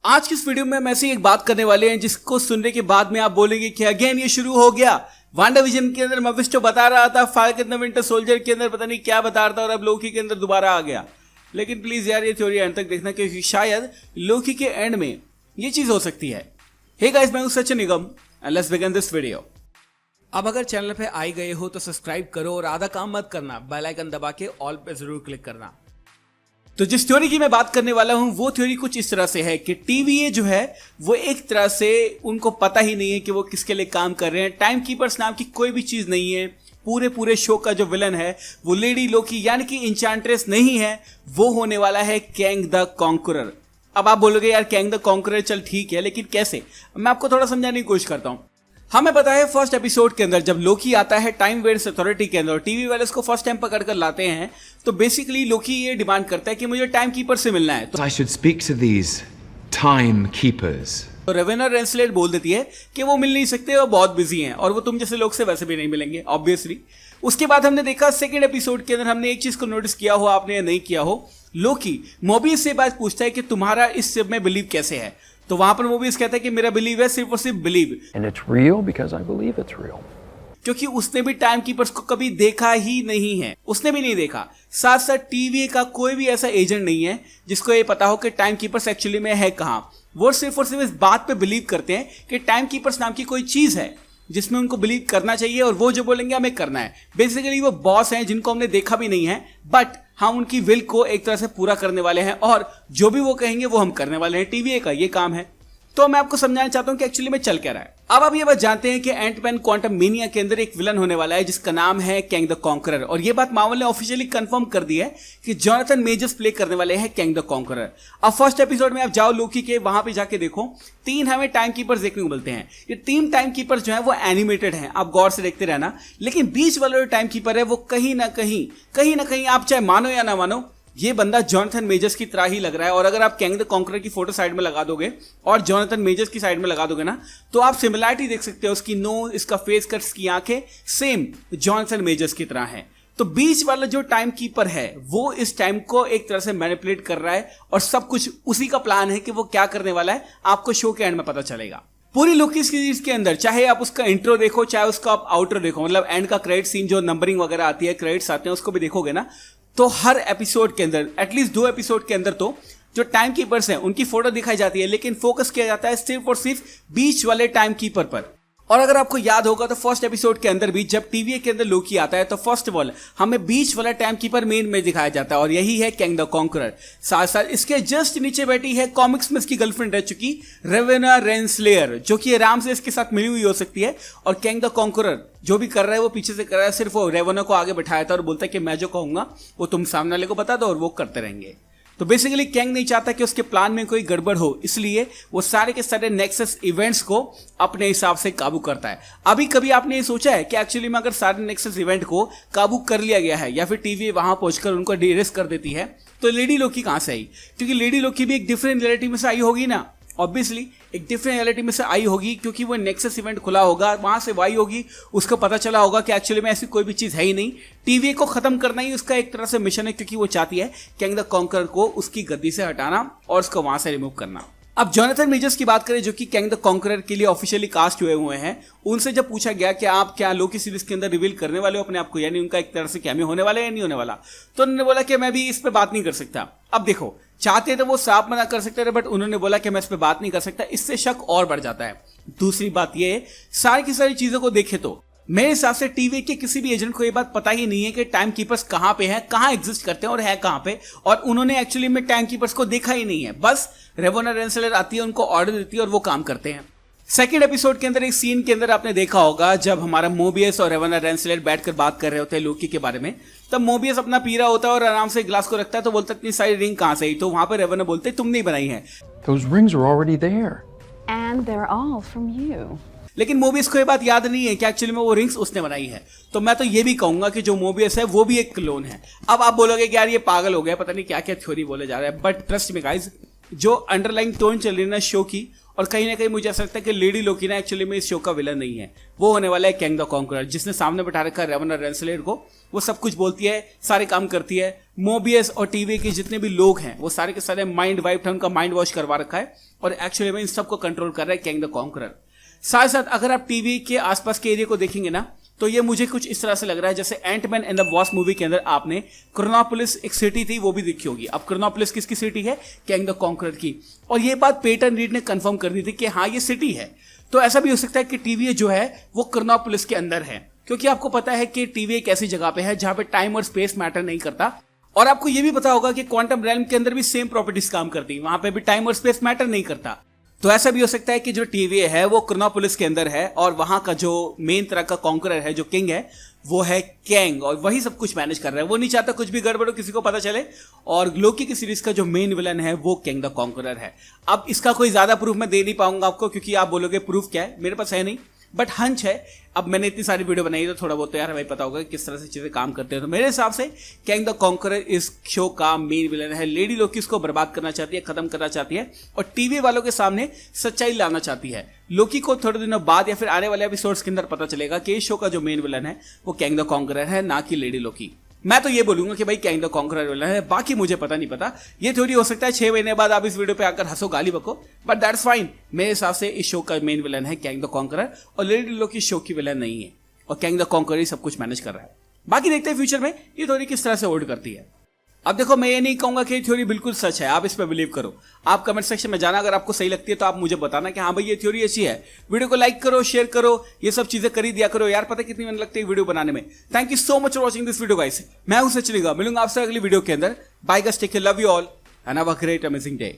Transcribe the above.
आज की इस वीडियो में हम ऐसी एक बात करने वाले हैं जिसको सुनने के बाद में आप बोलेंगे कि अगेन ये शुरू हो गया। वांडाविजन के अंदर मेफिस्टो बता रहा था, फाल्कन द विंटर सोल्जर के अंदर पता नहीं क्या बता रहा था और अब लोकी के अंदर दोबारा आ गया। लेकिन प्लीज यार ये थ्योरी एंड तक देखना क्योंकि शायद लोकी के एंड में ये चीज हो सकती है। हे गाइस, मैं हूं Sachin Nigam and let's begin this video. अब अगर चैनल पे आई गए हो तो सब्सक्राइब करो और आधा काम मत करना, बेल आइकन दबा के ऑल पे जरूर क्लिक करना। तो जिस थ्योरी की मैं बात करने वाला हूं वो थ्योरी कुछ इस तरह से है कि टीवीए जो है वो एक तरह से उनको पता ही नहीं है कि वो किसके लिए काम कर रहे हैं। टाइम कीपर्स नाम की कोई भी चीज नहीं है। पूरे शो का जो विलन है वो लेडी लोकी यानी कि इंचांट्रेस नहीं है, वो होने वाला है कैंग द कॉन्करर। अब आप बोलोगे यार कैंग द कॉन्करर चल ठीक है, लेकिन कैसे? मैं आपको थोड़ा समझाने की कोशिश करता हूं। हमें पता है फर्स्ट एपिसोड के अंदर जब लोकी आता है टाइम वेयर्स अथॉरिटी के अंदर, टीवी वाले उसको फर्स्ट टाइम पकड़ कर लाते हैं, तो बेसिकली लोकी ये डिमांड करता है कि मुझे टाइम कीपर से मिलना है। तो I should speak to these time keepers. तो रेवेना रेंसलेट बोल देती है कि वो मिल नहीं सकते, वो बहुत बिजी हैं और वो तुम जैसे लोग से वैसे भी नहीं मिलेंगे ऑब्वियसली। उसके बाद हमने देखा सेकंड एपिसोड के अंदर हमने एक चीज को नोटिस किया हो आपने या नहीं किया हो, लोकी मोबियस से बात पूछता है कि तुम्हारा इस सब में बिलीव कैसे है। तो वहां पर मोबियस कहता है कि मेरा बिलीव है सिर्फ और सिर्फ believe, And it's real because I believe it's real. क्योंकि उसने भी टाइम कीपर्स को कभी देखा ही नहीं है, उसने भी नहीं देखा। साथ साथ टीवी का कोई भी ऐसा एजेंट नहीं है जिसको ये पता हो कि टाइम कीपर्स एक्चुअली में है कहां। वो सिर्फ और सिर्फ इस बात पे बिलीव करते हैं कि टाइम कीपर्स नाम की कोई चीज है जिसमें उनको बिलीव करना चाहिए और वो जो बोलेंगे हमें करना है। बेसिकली वो बॉस हैं जिनको हमने देखा भी नहीं है, बट हम उनकी विल को एक तरह से पूरा करने वाले हैं और जो भी वो कहेंगे वो हम करने वाले हैं। टीवीए का ये काम है। तो मैं आपको समझाना चाहता हूं कि एक्चुअली में चल क्या रहा है। अब आप ये बात जानते हैं कि एंटमैन क्वांटममेनिया के अंदर एक विलन होने वाला है जिसका नाम है कैंग द कॉन्करर, और ये बात मार्वल ने ऑफिशियली कंफर्म कर दी है कि जोनाथन मेजर्स प्ले करने वाले हैं कैंग द कॉन्करर। अब फर्स्ट एपिसोड में आप जाओ लोकी के, वहां पे जाके देखो 3 हमें टाइम कीपर्स देखने को मिलते हैं। ये 3 टाइम कीपर्स जो है वो एनिमेटेड हैं, आप गौर से देखते रहना। लेकिन बीच वाला जो टाइम कीपर है वो कहीं ना कहीं आप चाहे मानो या ना मानो ये बंदा जोनाथन मेजर्स की तरह ही लग रहा है। और अगर आप कैंग द कॉन्करर की फोटो साइड में लगा दोगे और जोनाथन मेजर्स की साइड में लगा दोगे ना, तो आप सिमिलरिटी देख सकते हो। उसकी नोज, इसका फेस कट, इसकी आंखें सेम जोनाथन मेजर्स की तरह हैं। तो बीच वाला जो टाइम कीपर है वो इस टाइम को एक तरह से मैनिपुलेट कर रहा है और सब कुछ उसी का प्लान है कि वो क्या करने वाला है आपको शो के एंड में पता चलेगा। पूरी लोकी सीरीज के अंदर चाहे आप उसका इंट्रो देखो चाहे उसका आप आउटर देखो, मतलब एंड का क्रेडिट सीन जो नंबरिंग वगैरह आती है, क्रेडिट्स आते हैं, उसको भी देखोगे ना, तो हर एपिसोड के अंदर एटलीस्ट 2 एपिसोड के अंदर तो जो टाइम कीपर्स हैं उनकी फोटो दिखाई जाती है, लेकिन फोकस किया जाता है सिर्फ और सिर्फ बीच वाले टाइम कीपर पर। और अगर आपको याद होगा तो फर्स्ट एपिसोड के अंदर भी जब टीवी के अंदर लोकी आता है तो फर्स्ट ऑफ ऑल हमें बीच वाला टाइम कीपर मेन में दिखाया जाता है और यही है कैंग द कॉन्करर। साथ साथ इसके जस्ट नीचे बैठी है कॉमिक्स में इसकी गर्लफ्रेंड रह चुकी रेवेना रेंसलेयर, जो कि आराम से इसके साथ मिली हुई हो सकती है। और कैंग द कॉन्करर जो भी कर रहा है वो पीछे से कर रहा है, सिर्फ वो रेवेना को आगे बैठाया था और बोलता है कि मैं जो कहूंगा वो तुम सामने वाले को बता दो और वो करते रहेंगे। तो बेसिकली कैंग नहीं चाहता कि उसके प्लान में कोई गड़बड़ हो, इसलिए वो सारे के सारे नेक्सस इवेंट्स को अपने हिसाब से काबू करता है। अभी कभी आपने ये सोचा है कि एक्चुअली में अगर सारे नेक्सस इवेंट को काबू कर लिया गया है या फिर टीवी वहां पहुंचकर उनको डिरेस्ट कर देती है तो लेडी लोकी कहां से आई? क्योंकि लेडी लोकी भी एक डिफरेंट रियलिटी में से आई होगी ना, ऑब्वियसली एक डिफरेंट रियलिटी में से आई होगी क्योंकि वो नेक्सस इवेंट खुला होगा, वहां से वाई होगी, उसको पता चला होगा कि एक्चुअली में ऐसी कोई भी चीज है ही नहीं। टीवी को खत्म करना ही उसका एक तरह से मिशन है क्योंकि वो चाहती है कैंग द कॉन्करर को उसकी गद्दी से हटाना और उसको वहां से रिमूव करना। अब जोनाथन मेजर्स की बात करें जो कि कैंग द कॉन्करर के लिए ऑफिशियली कास्ट हुए हैं, उनसे जब पूछा गया कि आप क्या लोकी सीरीज के अंदर रिवील करने वाले हो अपने आप को, यानी उनका एक तरह से कैमियो होने वाला है या नहीं होने वाला, तो उन्होंने बोला कि मैं भी इस पे बात नहीं कर सकता। अब देखो, चाहते तो वो साफ मना कर सकते थे, बट उन्होंने बोला कि मैं इस पे बात नहीं कर सकता, इससे शक और बढ़ जाता है। दूसरी बात ये, सारी की सारी चीजों को देखे तो मेरे हिसाब से टीवी के किसी भी एजेंट को ये बात पता ही नहीं है कि टाइम कीपर्स कहां पे हैं, कहां एग्जिस्ट करते हैं और है कहां पे, और उन्होंने एक्चुअली में टाइम कीपर्स को देखा ही नहीं है। बस रेवेना रेंसलेयर आती है, उनको ऑर्डर देती है और वो काम करते हैं। सेकंड एपिसोड के अंदर एक सीन के अंदर आपने देखा होगा जब हमारा मोबियस और रेवेना रेंसलेयर बैठकर बात कर रहे होते हैं लोकी के बारे में, तब मोबियस अपना पी रहा होता है और आराम से ग्लास को रखता है, तो बोलता है इतनी सारी रिंग कहां से आई? तो वहां पर रेवेना बोलते तुमने ही बनाई है। Those rings are already there. And they're all from you. लेकिन मोबियस को ये बात याद नहीं है कि एक्चुअली में वो रिंग्स उसने बनाई है। तो मैं तो ये भी कहूंगा कि जो मोबियस है वो भी एक क्लोन है। अब आप बोलोगे कि यार ये पागल हो गया, पता नहीं क्या क्या थ्योरी बोले जा रहे हैं, बट ट्रस्ट मी गाइस, जो अंडरलाइन टोन चल रही है ना शो की, और कहीं ना कहीं मुझे ऐसा लगता है कि लेडी लोकी ना एक्चुअली में इस शो का विलन नहीं है, वो होने वाला है कैंग द कॉन्करर, जिसने सामने बैठा रखा है रेवना रेंसलेट को। वो सब कुछ बोलती है, सारे काम करती है। मोबियस और टीवी के जितने भी लोग हैं वो सारे के सारे माइंड वाइप है, उनका माइंड वॉश करवा रखा है, और एक्चुअली में इन सबको कंट्रोल कर रहा है कैंग द कॉन्करर। साथ साथ अगर आप टीवी के आसपास के एरिया को देखेंगे ना, तो ये मुझे कुछ इस तरह से लग रहा है जैसे Ant Man and the Wasp movie के अंदर आपने क्रोनोपोलिस एक सिटी थी वो भी देखी होगी। अब क्रोनोपोलिस किसकी सिटी है? कैंग द कॉन्करर की। और ये बात पेटन रीड ने कंफर्म कर दी थी कि हाँ ये सिटी है। तो ऐसा भी हो सकता है कि टीवी जो है वो क्रोनोपोलिस के अंदर है, क्योंकि आपको पता है कि टीवी एक ऐसी जगह पे है जहां पे टाइम और स्पेस मैटर नहीं करता। और आपको ये भी पता होगा कि क्वांटम रैल्म के अंदर भी सेम प्रॉपर्टीज काम करती है, वहां पे भी टाइम और स्पेस मैटर नहीं करता। तो ऐसा भी हो सकता है कि जो टीवी है वो क्रोनोपोलिस के अंदर है, और वहां का जो मेन तरह का कॉन्करर है, जो किंग है, वो है कैंग, और वही सब कुछ मैनेज कर रहा है। वो नहीं चाहता कुछ भी गड़बड़ हो, किसी को पता चले। और लोकी की सीरीज का जो मेन विलन है वो कैंग द कॉन्करर है। अब इसका कोई ज्यादा प्रूफ मैं दे नहीं पाऊंगा आपको, क्योंकि आप बोलोगे प्रूफ क्या है, मेरे पास है नहीं, बट हंच है। अब मैंने इतनी सारी वीडियो बनाई है तो थोड़ा बहुत तो यार भाई पता होगा कि किस तरह से चीजें काम करते हैं। तो मेरे हिसाब से कैंग द कॉन्करर इस शो का मेन विलन है। लेडी लोकी इसको बर्बाद करना चाहती है, खत्म करना चाहती है, और टीवी वालों के सामने सच्चाई लाना चाहती है। लोकी को थोड़े दिनों बाद या फिर आने वाले एपिसोड्स के अंदर पता चलेगा कि इस शो का जो मेन विलन है वो कैंग द कॉन्करर है, ना कि लेडी लोकी। मैं तो ये बोलूंगा कि भाई कैंग द कॉन्करर विलन है, बाकी मुझे पता नहीं पता। ये थ्योरी हो सकता है 6 महीने बाद आप इस वीडियो पे आकर हंसो, गाली बको, बट दैट्स फाइन। मेरे हिसाब से इस शो का मेन विलन है कैंग द कॉन्करर, और लेडी लोकी शो की विलन नहीं है, और कैंग द कॉन्करर ही सब कुछ मैनेज कर रहा है। बाकी देखते हैं फ्यूचर में ये थ्योरी किस तरह से होल्ड करती है। अब देखो, मैं ये नहीं कहूंगा कि ये थ्योरी बिल्कुल सच है, आप इस पर बिलीव करो। आप कमेंट सेक्शन में जाना, अगर आपको सही लगती है तो आप मुझे बताना कि हाँ भाई ये थ्योरी अच्छी है। वीडियो को लाइक करो, शेयर करो, ये सब चीजें कर ही दिया करो यार, पता कितनी मेहनत लगती है वीडियो बनाने में। Thank you so much for watching this video guys. मैं हूं सचिन, मिलूंगा आपसे अगली वीडियो के अंदर। Bye guys, take care, love you all and have a great amazing day.